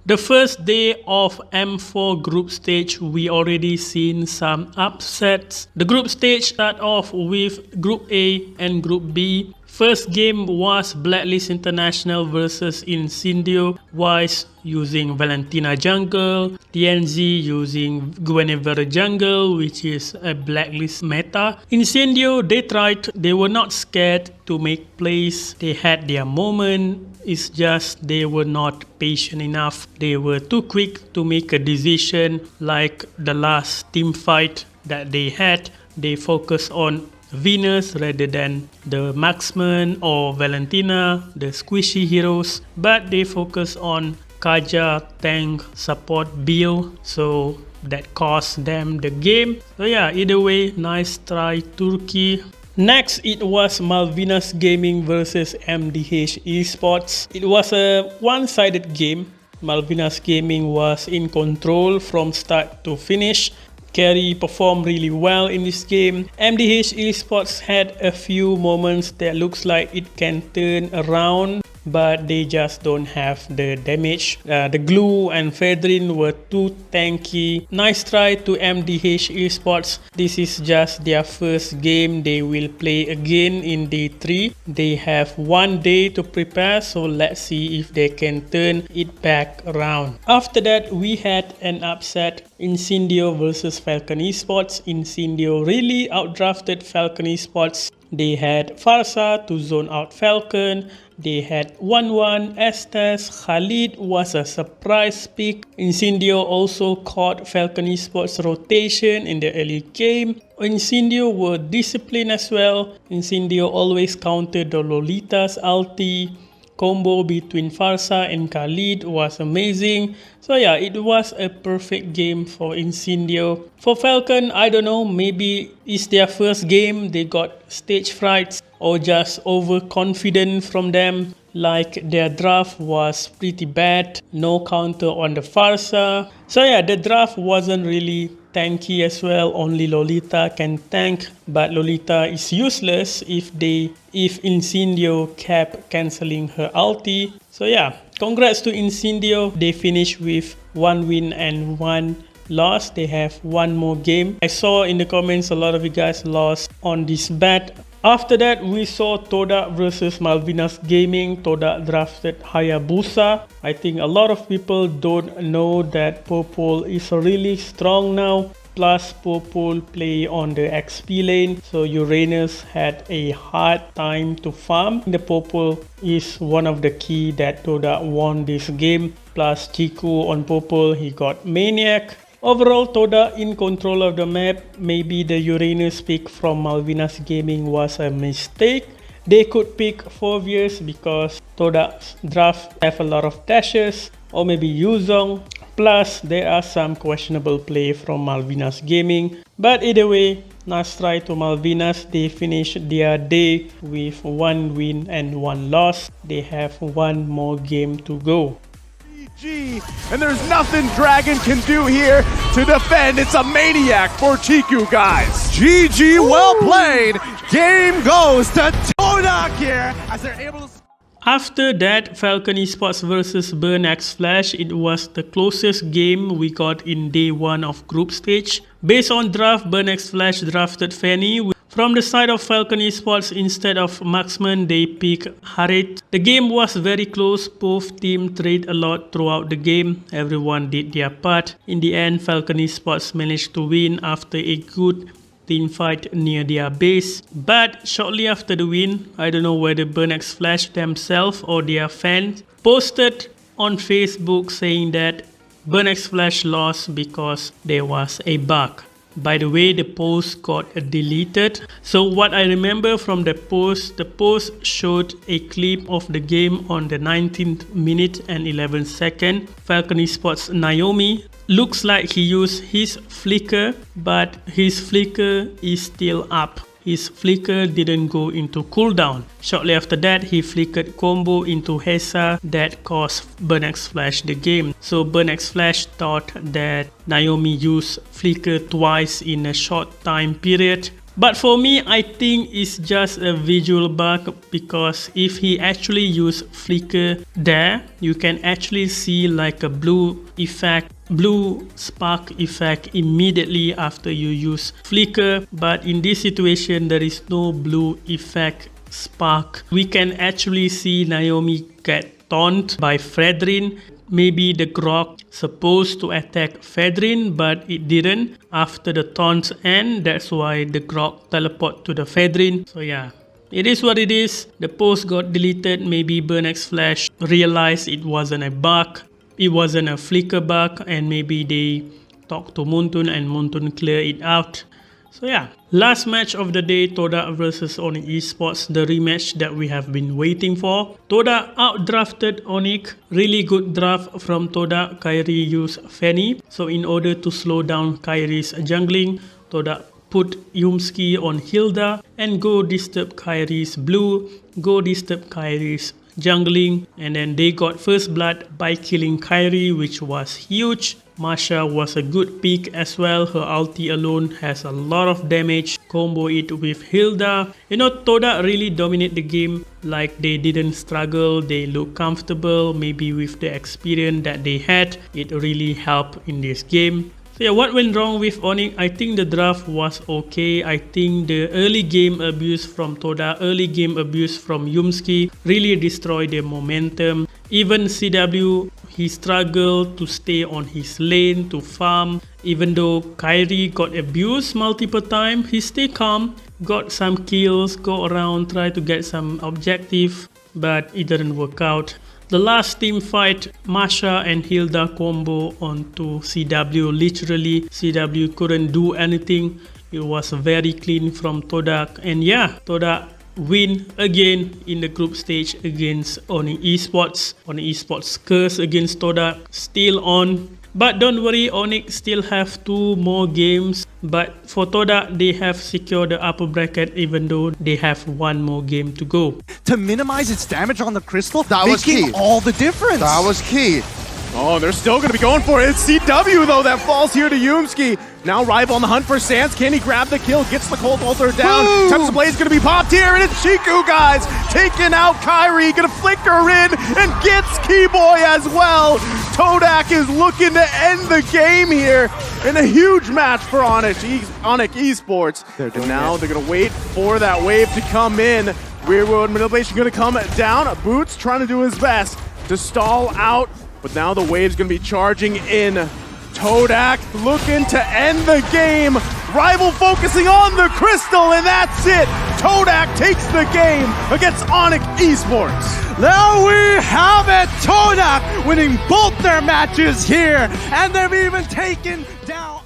The first day of M4 group stage, we already seen some upsets. The group stage start off with Group A and Group B. First game was Blacklist International versus Incendio, Wise using Valentina jungle, TNZ using Guinevere jungle, which is a Blacklist meta. Incendio, they were not scared to make plays, they had their moment, it's just they were not patient enough. They were too quick to make a decision, like the last team fight that they had. They focused on Venus rather than the marksman or Valentina, the squishy heroes, but they focus on Kaja tank support build, so that cost them the game. So yeah, either way, nice try Turkey. Next, it was Malvinas Gaming versus MDH Esports. It was a one-sided game. Malvinas Gaming was in control from start to finish. Carry performed really well in this game. MDH Esports had a few moments that looks like it can turn around, but they just don't have the damage. The glue and Fedrin were too tanky. Nice try to MDH Esports. This is just their first game. They will play again in day 3. They have 1 day to prepare, so let's see if they can turn it back around. After that, we had an upset. Incendio versus Falcon Esports. Incendio really outdrafted Falcon Esports. They had Farsa to zone out Falcon. They had 1-1 Estes. Khalid was a surprise pick. Incendio also caught Falcon Esports rotation in the early game. Incendio were disciplined as well. Incendio always countered the Lolita's ulti. Combo between Farsa and Khalid was amazing. So yeah, it was a perfect game for Incendio. For Falcon, I don't know, maybe it's their first game, they got stage frights or just overconfident from them. Like their draft was pretty bad, no counter on the Farsa. So yeah, the draft wasn't really tanky as well, only Lolita can tank, but Lolita is useless if Incendio kept cancelling her ulti. So yeah, congrats to Incendio, they finished with 1 win and 1 loss. They have 1 more game. I saw in the comments a lot of you guys lost on this bet. After that, we saw Toda versus Malvinas Gaming. Toda drafted Hayabusa. I think a lot of people don't know that Purple is really strong now. Plus, Purple play on the XP lane, so Uranus had a hard time to farm. The Purple is one of the key that Toda won this game. Plus, Chiku on Purple, he got Maniac. Overall, Toda in control of the map. Maybe the Uranus pick from Malvinas Gaming was a mistake. They could pick Fovius because Toda's draft have a lot of dashes, or maybe Yuzong. Plus, there are some questionable play from Malvinas Gaming. But either way, nice try to Malvinas. They finished their day with 1 win and 1 loss. They have 1 more game to go. And there's nothing Dragon can do here to defend. It's a maniac for Chiku, guys. GG, well played. Game goes to Toda here as they're able to... After that, Falcon Esports versus Burn X Flash, it was the closest game we got in day 1 of group stage. Based on draft, Burn X Flash drafted Fanny. From the side of Falcon Esports, instead of Marksman, they picked Harit. The game was very close, both teams trade a lot throughout the game, everyone did their part. In the end, Falcon Esports managed to win after a good team fight near their base. But shortly after the win, I don't know whether Burn X Flash themselves or their fans posted on Facebook saying that Burn X Flash lost because there was a bug. By the way, the post got deleted. So what I remember from the post showed a clip of the game on the 19th minute and 11th second. Falcon Esports Naomi looks like he used his flicker, but his flicker is still up. His flicker didn't go into cooldown. Shortly after that, he flickered combo into Hesa that cost Burn X Flash the game. So Burn X Flash thought that Naomi used flicker twice in a short time period. But for me, I think it's just a visual bug, because if he actually used flicker there, you can actually see like a blue spark effect immediately after you use flicker. But in this situation, there is no blue effect spark. We can actually see Naomi get taunted by Fredrin. Maybe the Grok supposed to attack Fedrin, but it didn't after the taunts end. That's why the Grok teleport to the Fedrin. So yeah, it is what it is. The post got deleted. Maybe Burnex Flash realized it wasn't a bug. It wasn't a flicker bug, and maybe they talked to Muntun and Muntun cleared it out. So yeah, last match of the day, Toda versus Onyx Esports, the rematch that we have been waiting for. Toda outdrafted Onyx, really good draft from Toda. Kairi used Fanny, so in order to slow down Kairi's jungling, Toda put Yumski on Hilda and go disturb Kairi's blue, go disturb Kairi's jungling, and then they got first blood by killing Kairi, which was huge. Masha was a good pick as well. Her ulti alone has a lot of damage. Combo it with Hilda. You know, Toda really dominate the game. Like, they didn't struggle. They look comfortable. Maybe with the experience that they had, it really helped in this game. So yeah, what went wrong with Onyx? I think the draft was okay. I think the early game abuse from Toda, early game abuse from Yumski really destroyed their momentum. Even CW, he struggled to stay on his lane to farm. Even though Kairi got abused multiple times, he stayed calm, got some kills, go around, try to get some objective, but it didn't work out. The last team fight, Masha and Hilda combo onto CW. Literally, CW couldn't do anything. It was very clean from Toda. And yeah, Toda win again in the group stage against Onyx Esports. Onyx Esports curse against Toda still on. But don't worry, Onyx still have 2 more games. But for Toda, they have secured the upper bracket even though they have 1 more game to go. To minimize its damage on the crystal, that was key. All the difference. That was key. Oh, they're still going to be going for it. It's CW, though, that falls here to Yumski. Now Rival on the hunt for Sans. Can he grab the kill? Gets the Cold Bolter down. Touch the Blaze going to be popped here, and it's Chiku, guys. Taking out Kairi. Going to flicker in and gets Keyboy as well. Todak is looking to end the game here in a huge match for Onyx Esports. And now they're going to wait for that wave to come in. Rear World Manipulation going to come down. Boots trying to do his best to stall out. But now the wave's going to be charging in. Todak looking to end the game. Rival focusing on the crystal, and that's it. Todak takes the game against Onyx Esports. Now we have it. Todak winning both their matches here, and they've even taken down